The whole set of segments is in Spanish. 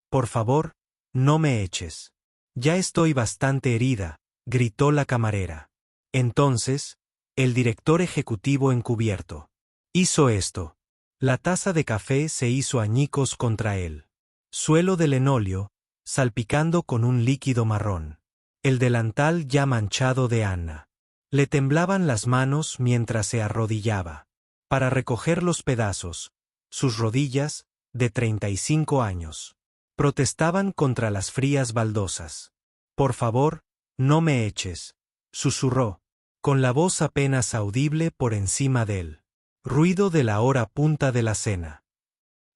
Por favor, no me eches. Ya estoy bastante herida, gritó la camarera. Entonces, el director ejecutivo encubierto hizo esto. La taza de café se hizo añicos contra él. Suelo de linóleo, salpicando con un líquido marrón. El delantal ya manchado de Anna. Le temblaban las manos mientras se arrodillaba para recoger los pedazos. Sus rodillas, de 35 años, protestaban contra las frías baldosas. Por favor, no me eches, susurró, con la voz apenas audible por encima del ruido de la hora punta de la cena.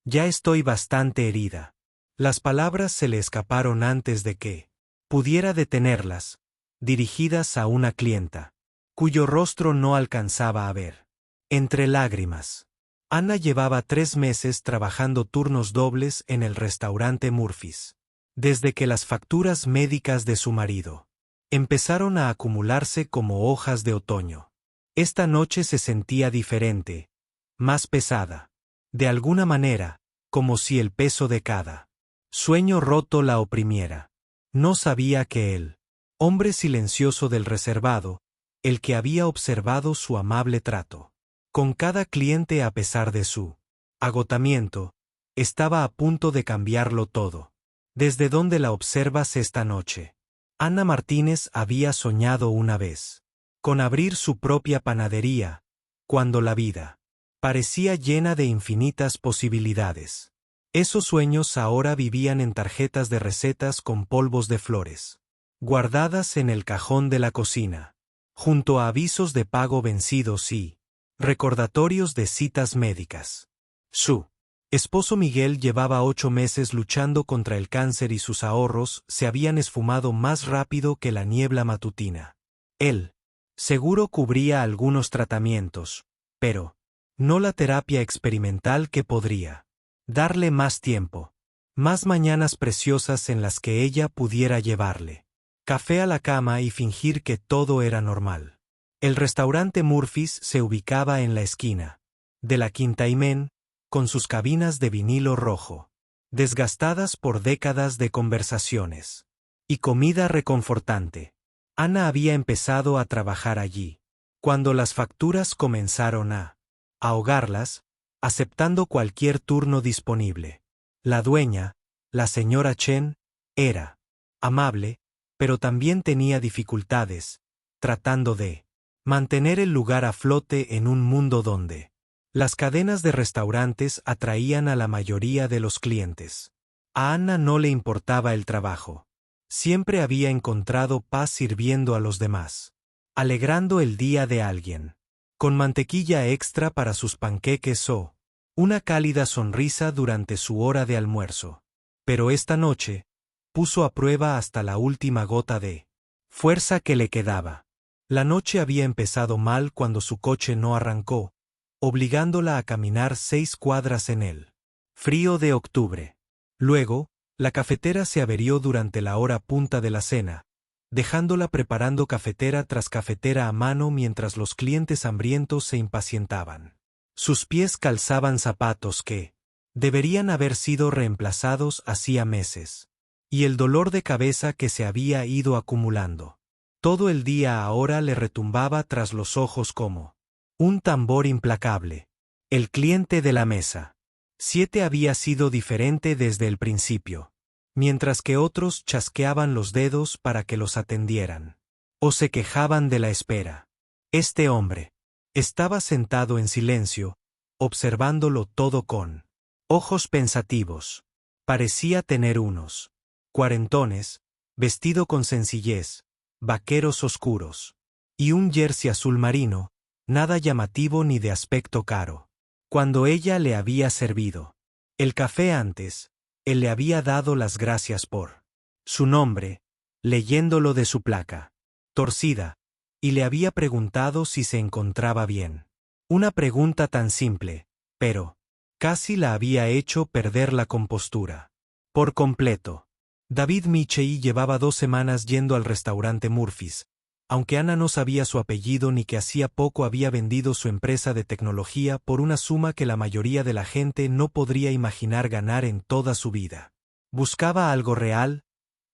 Ya estoy bastante herida. Las palabras se le escaparon antes de que pudiera detenerlas, dirigidas a una clienta, cuyo rostro no alcanzaba a ver. Entre lágrimas. Anna llevaba 3 meses trabajando turnos dobles en el restaurante Murphy's. Desde que las facturas médicas de su marido empezaron a acumularse como hojas de otoño. Esta noche se sentía diferente, más pesada. De alguna manera, como si el peso de cada sueño roto la oprimiera. No sabía que él, hombre silencioso del reservado, el que había observado su amable trato con cada cliente a pesar de su agotamiento, estaba a punto de cambiarlo todo. ¿Desde dónde la observas esta noche? Anna Martínez había soñado una vez con abrir su propia panadería, cuando la vida parecía llena de infinitas posibilidades. Esos sueños ahora vivían en tarjetas de recetas con polvos de flores, guardadas en el cajón de la cocina, junto a avisos de pago vencidos y recordatorios de citas médicas. Su esposo Miguel llevaba 8 meses luchando contra el cáncer y sus ahorros se habían esfumado más rápido que la niebla matutina. Él, seguro, cubría algunos tratamientos, pero no la terapia experimental que podría darle más tiempo, más mañanas preciosas en las que ella pudiera llevarle café a la cama y fingir que todo era normal. El restaurante Murphy's se ubicaba en la esquina de la Quinta Himén, con sus cabinas de vinilo rojo, desgastadas por décadas de conversaciones y comida reconfortante. Anna había empezado a trabajar allí cuando las facturas comenzaron a ahogarlas, aceptando cualquier turno disponible. La dueña, la señora Chen, era amable, pero también tenía dificultades, tratando de mantener el lugar a flote en un mundo donde las cadenas de restaurantes atraían a la mayoría de los clientes. A Anna no le importaba el trabajo. Siempre había encontrado paz sirviendo a los demás, alegrando el día de alguien, con mantequilla extra para sus panqueques o una cálida sonrisa durante su hora de almuerzo. Pero esta noche puso a prueba hasta la última gota de fuerza que le quedaba. La noche había empezado mal cuando su coche no arrancó, obligándola a caminar 6 cuadras en el frío de octubre. Luego, la cafetera se averió durante la hora punta de la cena, dejándola preparando cafetera tras cafetera a mano mientras los clientes hambrientos se impacientaban. Sus pies calzaban zapatos que deberían haber sido reemplazados hacía meses, y el dolor de cabeza que se había ido acumulando todo el día ahora le retumbaba tras los ojos como un tambor implacable. El cliente de la mesa 7 había sido diferente desde el principio, mientras que otros chasqueaban los dedos para que los atendieran, o se quejaban de la espera. Este hombre estaba sentado en silencio, observándolo todo con ojos pensativos. Parecía tener unos cuarentones, vestido con sencillez, vaqueros oscuros, y un jersey azul marino, nada llamativo ni de aspecto caro. Cuando ella le había servido el café antes, él le había dado las gracias por su nombre, leyéndolo de su placa torcida, y le había preguntado si se encontraba bien. Una pregunta tan simple, pero casi la había hecho perder la compostura por completo. David Michei llevaba 2 semanas yendo al restaurante Murphy's, aunque Anna no sabía su apellido ni que hacía poco había vendido su empresa de tecnología por una suma que la mayoría de la gente no podría imaginar ganar en toda su vida. Buscaba algo real,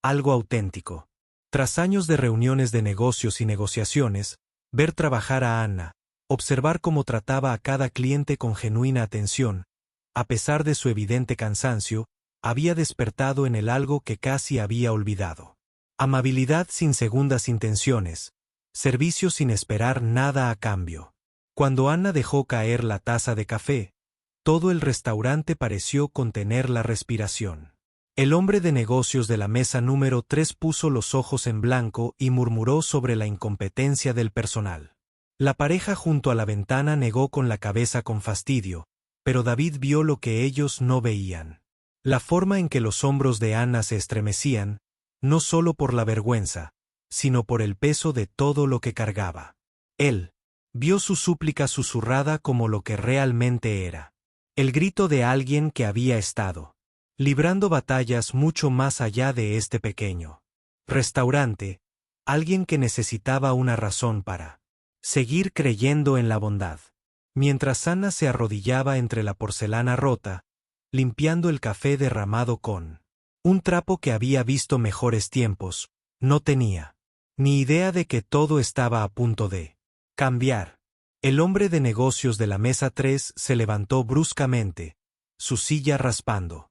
algo auténtico. Tras años de reuniones de negocios y negociaciones, ver trabajar a Anna, observar cómo trataba a cada cliente con genuina atención, a pesar de su evidente cansancio, había despertado en él algo que casi había olvidado. Amabilidad sin segundas intenciones, servicio sin esperar nada a cambio. Cuando Anna dejó caer la taza de café, todo el restaurante pareció contener la respiración. El hombre de negocios de la mesa número 3 puso los ojos en blanco y murmuró sobre la incompetencia del personal. La pareja junto a la ventana negó con la cabeza con fastidio, pero David vio lo que ellos no veían. La forma en que los hombros de Anna se estremecían, no solo por la vergüenza, sino por el peso de todo lo que cargaba. Él vio su súplica susurrada como lo que realmente era. El grito de alguien que había estado librando batallas mucho más allá de este pequeño restaurante, alguien que necesitaba una razón para seguir creyendo en la bondad. Mientras Anna se arrodillaba entre la porcelana rota, limpiando el café derramado con un trapo que había visto mejores tiempos, no tenía ni idea de que todo estaba a punto de cambiar. El hombre de negocios de la mesa 3 se levantó bruscamente, su silla raspando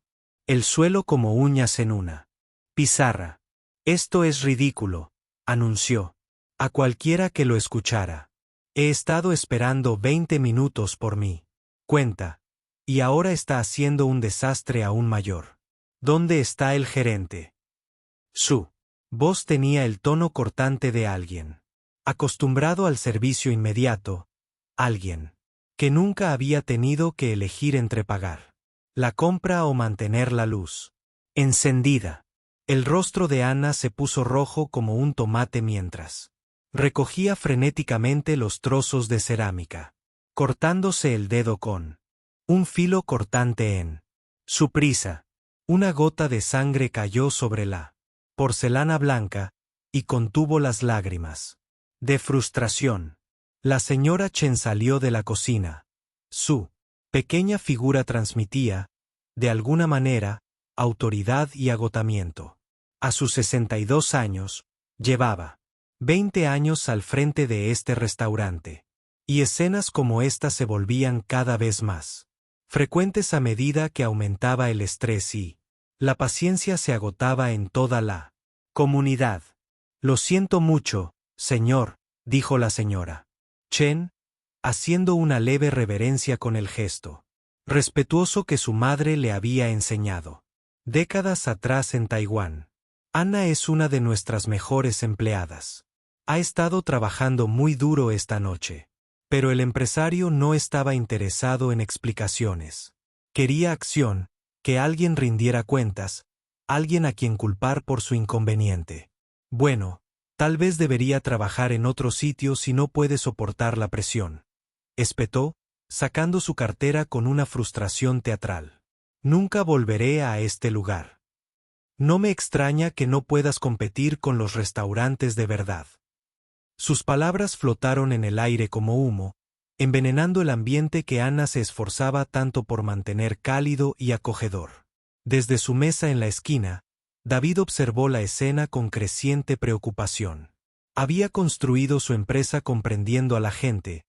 el suelo como uñas en una pizarra. Esto es ridículo, anunció. A cualquiera que lo escuchara. He estado esperando 20 minutos por mí. Cuenta. Y ahora está haciendo un desastre aún mayor. ¿Dónde está el gerente? Su voz tenía el tono cortante de alguien acostumbrado al servicio inmediato, alguien que nunca había tenido que elegir entre pagar la compra o mantener la luz encendida. El rostro de Anna se puso rojo como un tomate mientras recogía frenéticamente los trozos de cerámica, cortándose el dedo con un filo cortante en su prisa. Una gota de sangre cayó sobre la porcelana blanca y contuvo las lágrimas de frustración. La señora Chen salió de la cocina. Su pequeña figura transmitía, de alguna manera, autoridad y agotamiento. A sus 62 años, llevaba 20 años al frente de este restaurante. Y escenas como esta se volvían cada vez más frecuentes a medida que aumentaba el estrés y la paciencia se agotaba en toda la comunidad. Lo siento mucho, señor, dijo la señora Chen, haciendo una leve reverencia con el gesto respetuoso que su madre le había enseñado décadas atrás en Taiwán. Anna es una de nuestras mejores empleadas. Ha estado trabajando muy duro esta noche. Pero el empresario no estaba interesado en explicaciones. Quería acción, que alguien rindiera cuentas, alguien a quien culpar por su inconveniente. Bueno, tal vez debería trabajar en otro sitio si no puede soportar la presión, espetó, sacando su cartera con una frustración teatral. Nunca volveré a este lugar. No me extraña que no puedas competir con los restaurantes de verdad. Sus palabras flotaron en el aire como humo, envenenando el ambiente que Anna se esforzaba tanto por mantener cálido y acogedor. Desde su mesa en la esquina, David observó la escena con creciente preocupación. Había construido su empresa comprendiendo a la gente,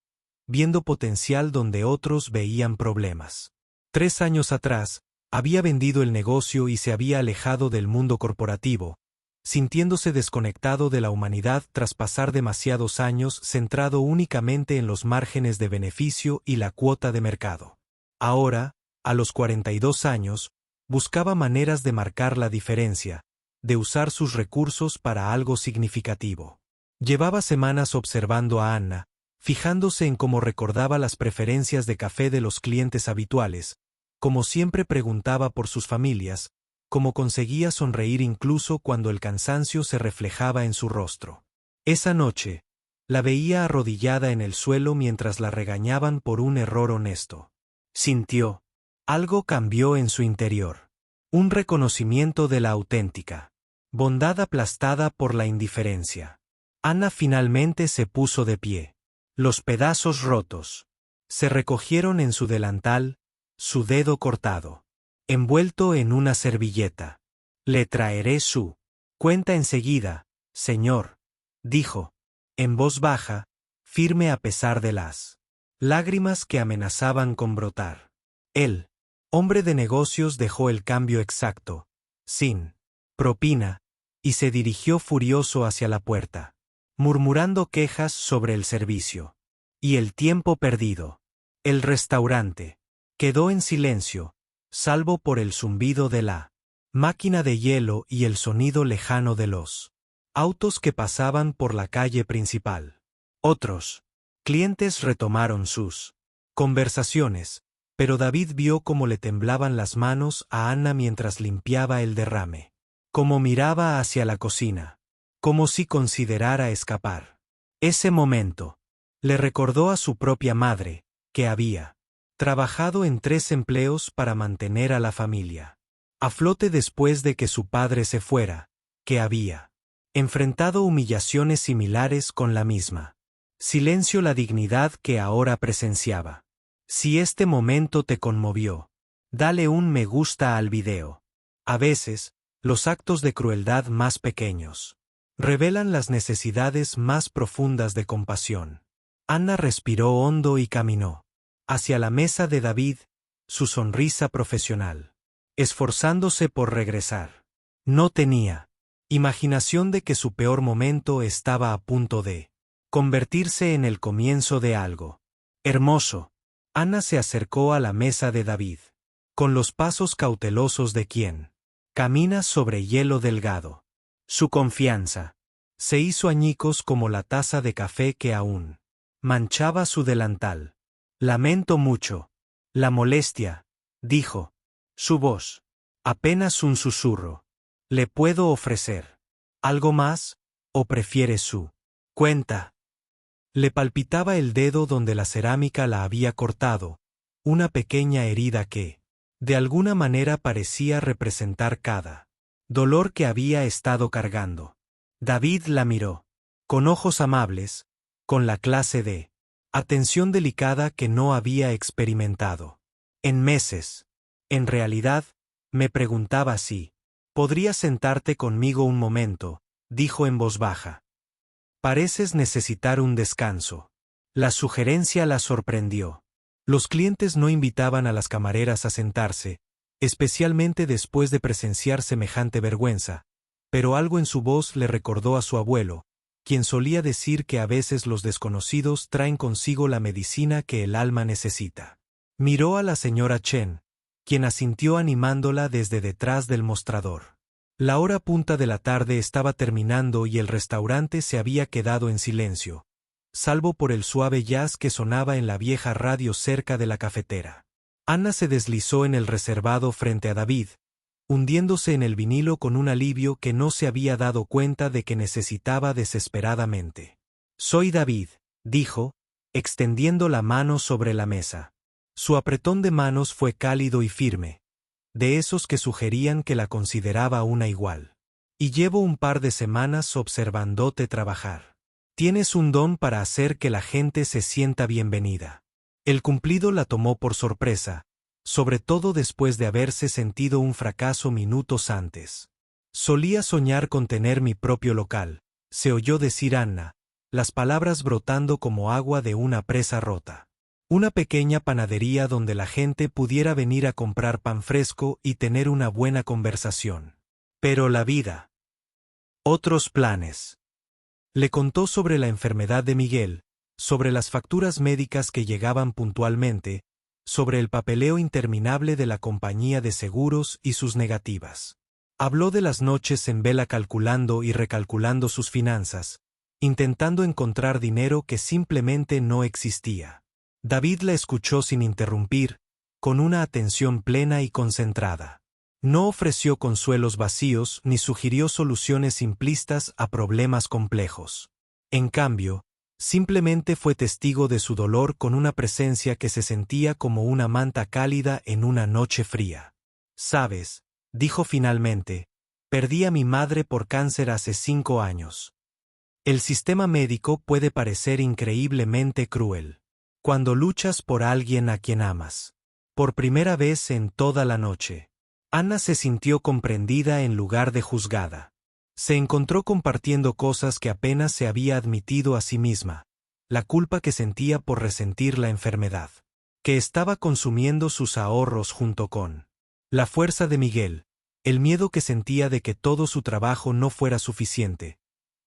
viendo potencial donde otros veían problemas. 3 años atrás, había vendido el negocio y se había alejado del mundo corporativo, sintiéndose desconectado de la humanidad tras pasar demasiados años centrado únicamente en los márgenes de beneficio y la cuota de mercado. Ahora, a los 42 años, buscaba maneras de marcar la diferencia, de usar sus recursos para algo significativo. Llevaba semanas observando a Anna, fijándose en cómo recordaba las preferencias de café de los clientes habituales, como siempre preguntaba por sus familias, cómo conseguía sonreír incluso cuando el cansancio se reflejaba en su rostro. Esa noche, la veía arrodillada en el suelo mientras la regañaban por un error honesto. Sintió. Algo cambió en su interior. Un reconocimiento de la auténtica bondad aplastada por la indiferencia. Anna finalmente se puso de pie. Los pedazos rotos se recogieron en su delantal, su dedo cortado envuelto en una servilleta. Le traeré su cuenta enseguida, señor, dijo, en voz baja, firme a pesar de las lágrimas que amenazaban con brotar. El hombre de negocios dejó el cambio exacto, sin propina, y se dirigió furioso hacia la puerta, murmurando quejas sobre el servicio y el tiempo perdido. El restaurante quedó en silencio, salvo por el zumbido de la máquina de hielo y el sonido lejano de los autos que pasaban por la calle principal. Otros clientes retomaron sus conversaciones, pero David vio cómo le temblaban las manos a Anna mientras limpiaba el derrame, cómo miraba hacia la cocina, como si considerara escapar. Ese momento le recordó a su propia madre, que había trabajado en 3 empleos para mantener a la familia a flote después de que su padre se fuera, que había enfrentado humillaciones similares con la misma silencio la dignidad que ahora presenciaba. Si este momento te conmovió, dale un me gusta al video. A veces, los actos de crueldad más pequeños revelan las necesidades más profundas de compasión. Anna respiró hondo y caminó hacia la mesa de David, su sonrisa profesional, esforzándose por regresar. No tenía imaginación de que su peor momento estaba a punto de convertirse en el comienzo de algo hermoso. Anna se acercó a la mesa de David, con los pasos cautelosos de quien camina sobre hielo delgado. Su confianza se hizo añicos como la taza de café que aún manchaba su delantal. Lamento mucho la molestia, dijo. Su voz, apenas un susurro. ¿Le puedo ofrecer algo más, o prefiere su cuenta? Le palpitaba el dedo donde la cerámica la había cortado, una pequeña herida que, de alguna manera, parecía representar cada dolor que había estado cargando. David la miró, con ojos amables, con la clase de atención delicada que no había experimentado en meses. En realidad, me preguntaba si podrías sentarte conmigo un momento, dijo en voz baja. Pareces necesitar un descanso. La sugerencia la sorprendió. Los clientes no invitaban a las camareras a sentarse, especialmente después de presenciar semejante vergüenza, pero algo en su voz le recordó a su abuelo, quien solía decir que a veces los desconocidos traen consigo la medicina que el alma necesita. Miró a la señora Chen, quien asintió animándola desde detrás del mostrador. La hora punta de la tarde estaba terminando y el restaurante se había quedado en silencio, salvo por el suave jazz que sonaba en la vieja radio cerca de la cafetera. Anna se deslizó en el reservado frente a David, hundiéndose en el vinilo con un alivio que no se había dado cuenta de que necesitaba desesperadamente. Soy David, dijo, extendiendo la mano sobre la mesa. Su apretón de manos fue cálido y firme, de esos que sugerían que la consideraba una igual. Y llevo un par de semanas observándote trabajar. Tienes un don para hacer que la gente se sienta bienvenida. El cumplido la tomó por sorpresa, sobre todo después de haberse sentido un fracaso minutos antes. Solía soñar con tener mi propio local, se oyó decir Anna, las palabras brotando como agua de una presa rota. Una pequeña panadería donde la gente pudiera venir a comprar pan fresco y tener una buena conversación. Pero la vida. Otros planes. Le contó sobre la enfermedad de Miguel, sobre las facturas médicas que llegaban puntualmente, sobre el papeleo interminable de la compañía de seguros y sus negativas. Habló de las noches en vela calculando y recalculando sus finanzas, intentando encontrar dinero que simplemente no existía. David la escuchó sin interrumpir, con una atención plena y concentrada. No ofreció consuelos vacíos ni sugirió soluciones simplistas a problemas complejos. En cambio, simplemente fue testigo de su dolor con una presencia que se sentía como una manta cálida en una noche fría. «Sabes», dijo finalmente, «perdí a mi madre por cáncer hace 5 años. El sistema médico puede parecer increíblemente cruel. Cuando luchas por alguien a quien amas. Por primera vez en toda la noche. Anna se sintió comprendida en lugar de juzgada. Se encontró compartiendo cosas que apenas se había admitido a sí misma, la culpa que sentía por resentir la enfermedad, que estaba consumiendo sus ahorros junto con la fuerza de Miguel, el miedo que sentía de que todo su trabajo no fuera suficiente.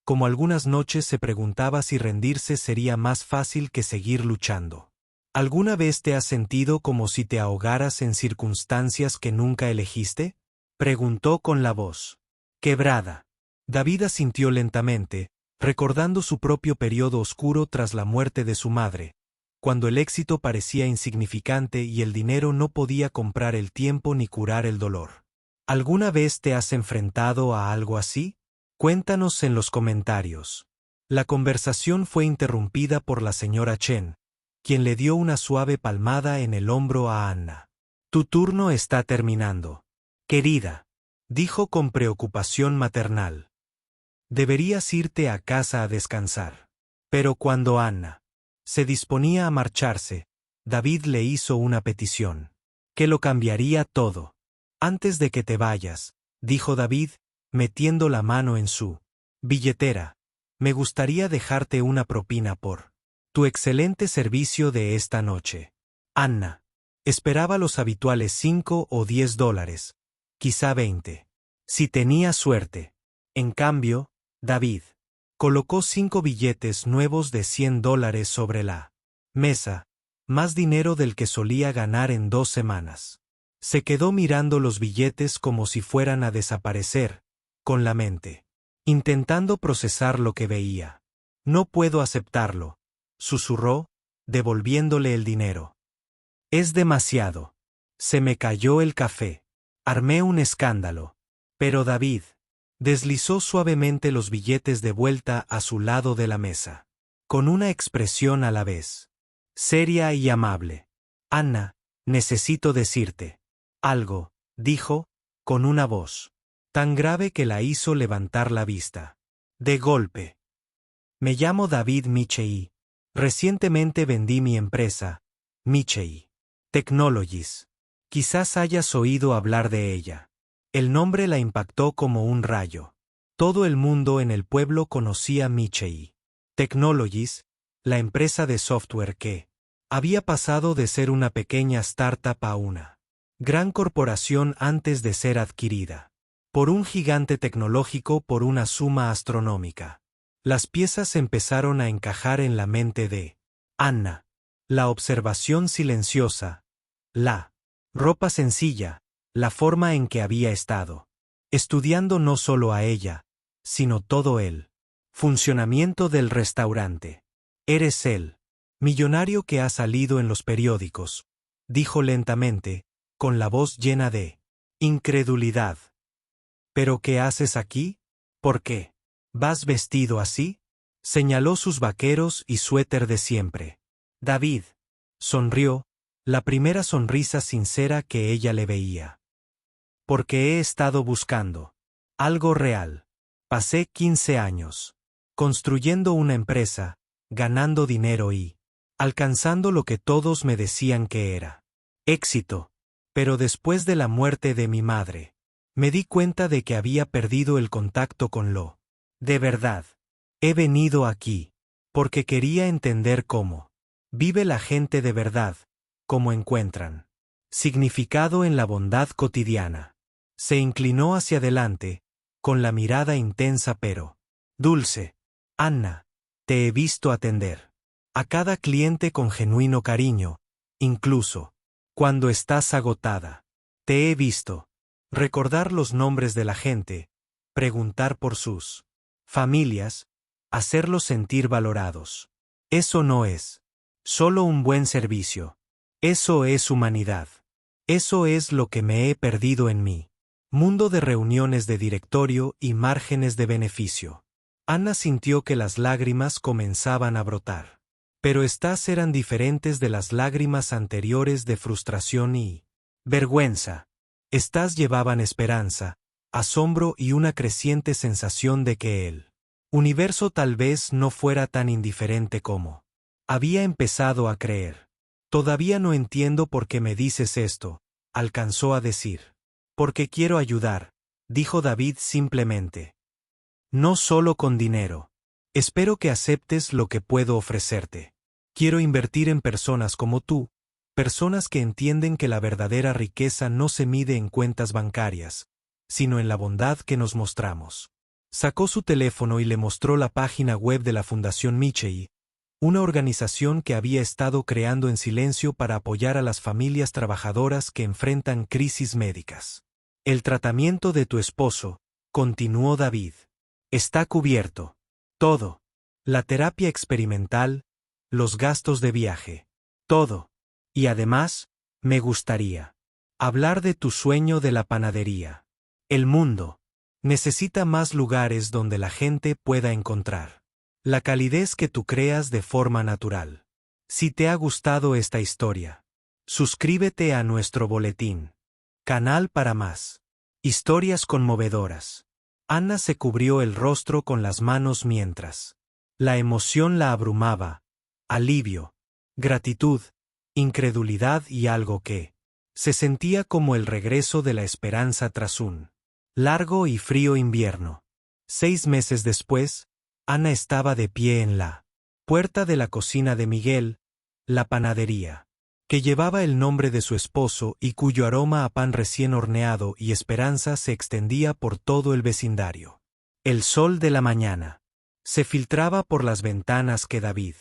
Como algunas noches se preguntaba si rendirse sería más fácil que seguir luchando. ¿Alguna vez te has sentido como si te ahogaras en circunstancias que nunca elegiste? Preguntó con la voz quebrada. David asintió lentamente, recordando su propio periodo oscuro tras la muerte de su madre, cuando el éxito parecía insignificante y el dinero no podía comprar el tiempo ni curar el dolor. ¿Alguna vez te has enfrentado a algo así? Cuéntanos en los comentarios. La conversación fue interrumpida por la señora Chen, quien le dio una suave palmada en el hombro a Anna. Tu turno está terminando. Querida, dijo con preocupación maternal. Deberías irte a casa a descansar. Pero cuando Anna se disponía a marcharse, David le hizo una petición. Que lo cambiaría todo. Antes de que te vayas, dijo David, metiendo la mano en su billetera, me gustaría dejarte una propina por tu excelente servicio de esta noche. Anna esperaba los habituales 5 o 10 dólares, quizá 20. Si tenía suerte. En cambio, David colocó 5 billetes nuevos de 100 dólares sobre la mesa, más dinero del que solía ganar en 2 semanas. Se quedó mirando los billetes como si fueran a desaparecer, con la mente, intentando procesar lo que veía. No puedo aceptarlo, susurró, devolviéndole el dinero. Es demasiado. Se me cayó el café. Armé un escándalo. Pero David deslizó suavemente los billetes de vuelta a su lado de la mesa, con una expresión a la vez seria y amable. Anna, necesito decirte algo, dijo, con una voz tan grave que la hizo levantar la vista. De golpe. Me llamo David Michei. Recientemente vendí mi empresa, Michei Technologies. Quizás hayas oído hablar de ella. El nombre la impactó como un rayo. Todo el mundo en el pueblo conocía Michei Technologies, la empresa de software que había pasado de ser una pequeña startup a una gran corporación antes de ser adquirida por un gigante tecnológico por una suma astronómica. Las piezas empezaron a encajar en la mente de Anna. La observación silenciosa, la ropa sencilla, la forma en que había estado estudiando no solo a ella, sino todo el funcionamiento del restaurante. Eres el millonario que ha salido en los periódicos, dijo lentamente, con la voz llena de incredulidad. ¿Pero qué haces aquí? ¿Por qué vas vestido así? Señaló sus vaqueros y suéter de siempre. David sonrió, la primera sonrisa sincera que ella le veía. Porque he estado buscando algo real. Pasé 15 años construyendo una empresa, ganando dinero y alcanzando lo que todos me decían que era éxito. Pero después de la muerte de mi madre, me di cuenta de que había perdido el contacto con lo de verdad. He venido aquí porque quería entender cómo vive la gente de verdad, cómo encuentran significado en la bondad cotidiana. Se inclinó hacia adelante, con la mirada intensa pero dulce. Anna, te he visto atender a cada cliente con genuino cariño, incluso cuando estás agotada. Te he visto recordar los nombres de la gente, preguntar por sus familias, hacerlos sentir valorados. Eso no es solo un buen servicio. Eso es humanidad. Eso es lo que me he perdido en mí. Mundo de reuniones de directorio y márgenes de beneficio. Anna sintió que las lágrimas comenzaban a brotar. Pero estas eran diferentes de las lágrimas anteriores de frustración y vergüenza. Estas llevaban esperanza, asombro y una creciente sensación de que el universo tal vez no fuera tan indiferente como había empezado a creer. Todavía no entiendo por qué me dices esto, alcanzó a decir. Porque quiero ayudar, dijo David simplemente. No solo con dinero. Espero que aceptes lo que puedo ofrecerte. Quiero invertir en personas como tú, personas que entienden que la verdadera riqueza no se mide en cuentas bancarias, sino en la bondad que nos mostramos. Sacó su teléfono y le mostró la página web de la Fundación Michei, una organización que había estado creando en silencio para apoyar a las familias trabajadoras que enfrentan crisis médicas. El tratamiento de tu esposo, continuó David, está cubierto. Todo. La terapia experimental, los gastos de viaje. Todo. Y además, me gustaría hablar de tu sueño de la panadería. El mundo necesita más lugares donde la gente pueda encontrar la calidez que tú creas de forma natural. Si te ha gustado esta historia, suscríbete a nuestro boletín. Canal para más historias conmovedoras. Anna se cubrió el rostro con las manos mientras la emoción la abrumaba, alivio, gratitud, incredulidad y algo que se sentía como el regreso de la esperanza tras un largo y frío invierno. 6 meses después, Anna estaba de pie en la puerta de la cocina de Miguel, la panadería, que llevaba el nombre de su esposo y cuyo aroma a pan recién horneado y esperanza se extendía por todo el vecindario. El sol de la mañana se filtraba por las ventanas que David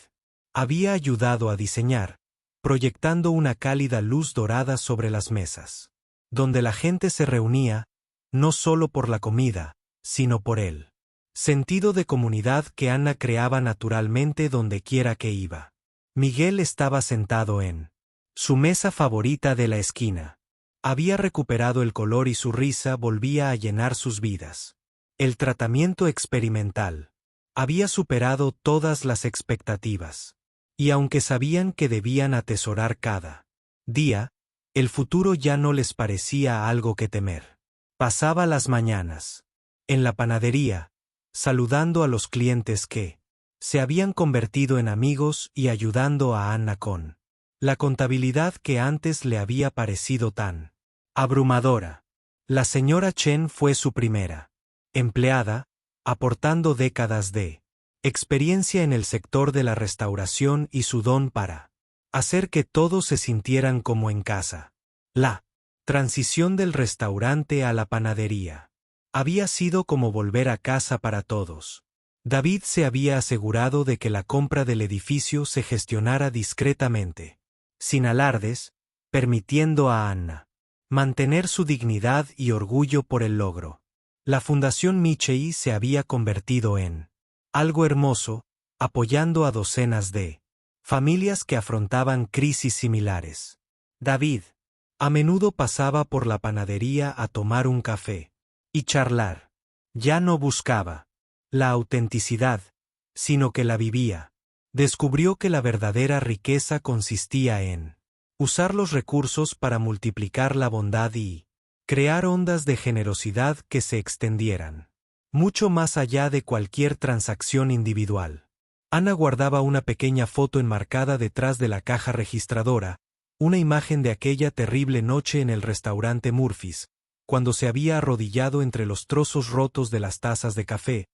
había ayudado a diseñar, proyectando una cálida luz dorada sobre las mesas, donde la gente se reunía, no solo por la comida, sino por el sentido de comunidad que Anna creaba naturalmente donde quiera que iba. Miguel estaba sentado en su mesa favorita de la esquina. Había recuperado el color y su risa volvía a llenar sus vidas. El tratamiento experimental había superado todas las expectativas. Y aunque sabían que debían atesorar cada día, el futuro ya no les parecía algo que temer. Pasaba las mañanas en la panadería, saludando a los clientes que se habían convertido en amigos y ayudando a Anna con la contabilidad que antes le había parecido tan abrumadora. La señora Chen fue su primera empleada, aportando décadas de experiencia en el sector de la restauración y su don para hacer que todos se sintieran como en casa. La transición del restaurante a la panadería había sido como volver a casa para todos. David se había asegurado de que la compra del edificio se gestionara discretamente, sin alardes, permitiendo a Anna mantener su dignidad y orgullo por el logro. La Fundación Michei se había convertido en algo hermoso, apoyando a docenas de familias que afrontaban crisis similares. David a menudo pasaba por la panadería a tomar un café y charlar. Ya no buscaba la autenticidad, sino que la vivía. Descubrió que la verdadera riqueza consistía en usar los recursos para multiplicar la bondad y crear ondas de generosidad que se extendieran mucho más allá de cualquier transacción individual. Anna guardaba una pequeña foto enmarcada detrás de la caja registradora, una imagen de aquella terrible noche en el restaurante Murphy's, cuando se había arrodillado entre los trozos rotos de las tazas de café,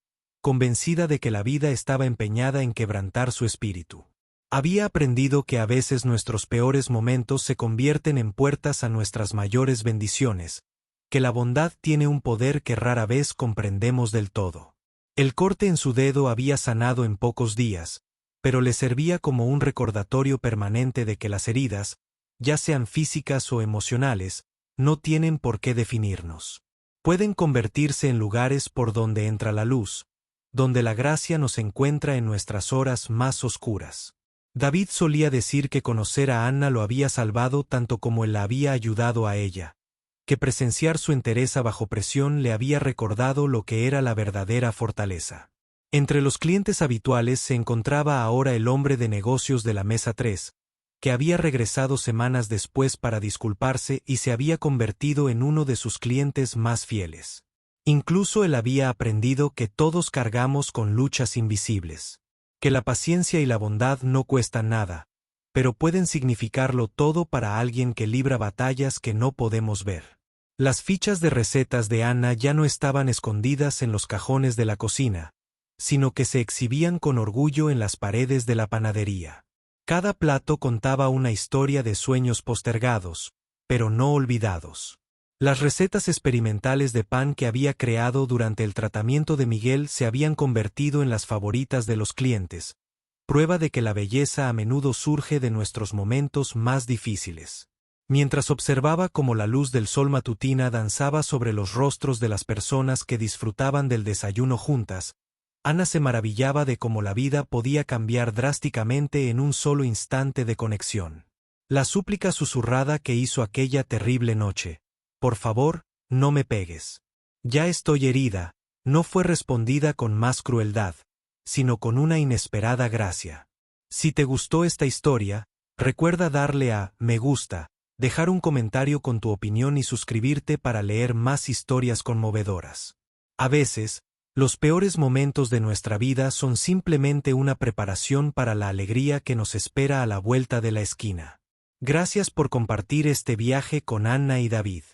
convencida de que la vida estaba empeñada en quebrantar su espíritu. Había aprendido que a veces nuestros peores momentos se convierten en puertas a nuestras mayores bendiciones, que la bondad tiene un poder que rara vez comprendemos del todo. El corte en su dedo había sanado en pocos días, pero le servía como un recordatorio permanente de que las heridas, ya sean físicas o emocionales, no tienen por qué definirnos. Pueden convertirse en lugares por donde entra la luz, donde la gracia nos encuentra en nuestras horas más oscuras. David solía decir que conocer a Anna lo había salvado tanto como él la había ayudado a ella, que presenciar su entereza bajo presión le había recordado lo que era la verdadera fortaleza. Entre los clientes habituales se encontraba ahora el hombre de negocios de la mesa 3, que había regresado semanas después para disculparse y se había convertido en uno de sus clientes más fieles. Incluso él había aprendido que todos cargamos con luchas invisibles, que la paciencia y la bondad no cuestan nada, pero pueden significarlo todo para alguien que libra batallas que no podemos ver. Las fichas de recetas de Ana ya no estaban escondidas en los cajones de la cocina, sino que se exhibían con orgullo en las paredes de la panadería. Cada plato contaba una historia de sueños postergados, pero no olvidados. Las recetas experimentales de pan que había creado durante el tratamiento de Miguel se habían convertido en las favoritas de los clientes, prueba de que la belleza a menudo surge de nuestros momentos más difíciles. Mientras observaba cómo la luz del sol matutina danzaba sobre los rostros de las personas que disfrutaban del desayuno juntas, Ana se maravillaba de cómo la vida podía cambiar drásticamente en un solo instante de conexión. La súplica susurrada que hizo aquella terrible noche, «Por favor, no me pegues. Ya estoy herida», no fue respondida con más crueldad, sino con una inesperada gracia. Si te gustó esta historia, recuerda darle a «me gusta», dejar un comentario con tu opinión y suscribirte para leer más historias conmovedoras. A veces, los peores momentos de nuestra vida son simplemente una preparación para la alegría que nos espera a la vuelta de la esquina. Gracias por compartir este viaje con Anna y David.